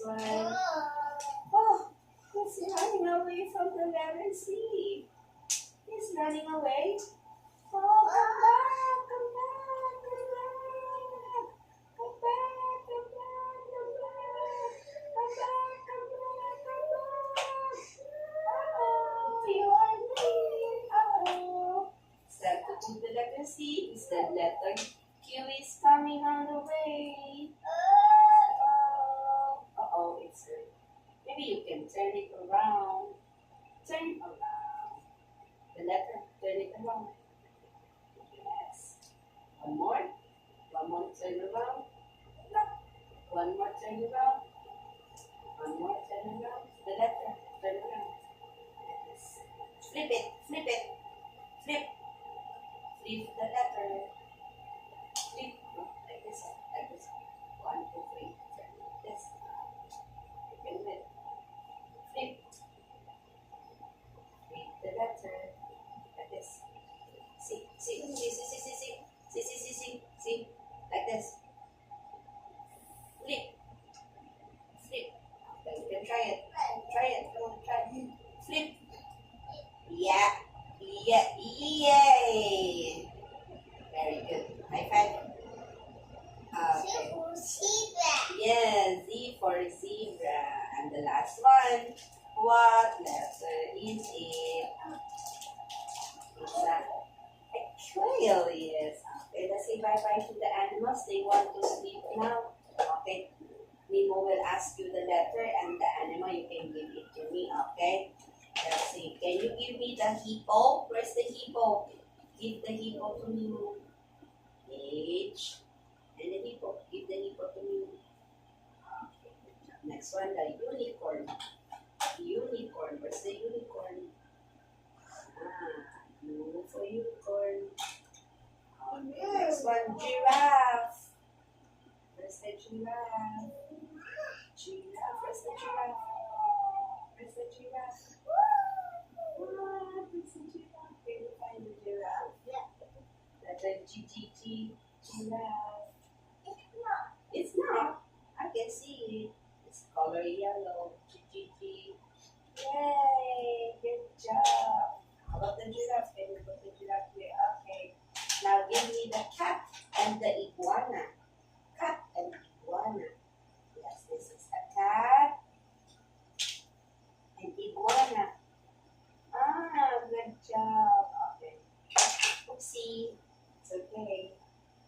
one. Oh, he's running away from the letter C. He's running away. Oh, come back, come back, come back. Come back, come back, come back. Come back, come back, come back. Oh, you are late. Oh. Step to the letter C. Is the letter Q is coming on the way. Uh-oh, it's maybe you can turn it around. Turn around. The letter, turn it around. Yes. One more. One more turn around. No. One more turn around. One more turn around. The letter, turn around. Yes. Flip it, flip it. Flip. Flip the letter. Flip. Like this, like this. 1, 2, 3. Turn like this. You can flip. Flip the letter. Like this. See. Like this. Flip. Flip. Okay, you can try it. Try it. Come on, try it. Flip. Yeah. Yay. Very good. High five. Okay. Yeah, Z for zebra. And the last one. What letter is it? It's a quail, yes. Okay, let's say bye-bye to the animals. They want to sleep now. Okay. Nemo will ask you the letter and the animal, you can give it to me, okay? Let's see. Can you give me the hippo? Where's the hippo? Give the hippo to me. H. And the hippo. Give the hippo to me. Okay, good job. Next one, the unicorn. Unicorn. Where's the unicorn? U for unicorn. Okay, next one, giraffe. Where's the giraffe? Giraffe. Where's the giraffe? Where's the giraffe? What? Where's the giraffe? Can you find the giraffe? Yeah. That's a G. Giraffe. It's not. I can see it. It's color yellow. G. Yay! Good job. How about the giraffe? Can you put the giraffe here? Okay. Now give me the cat and the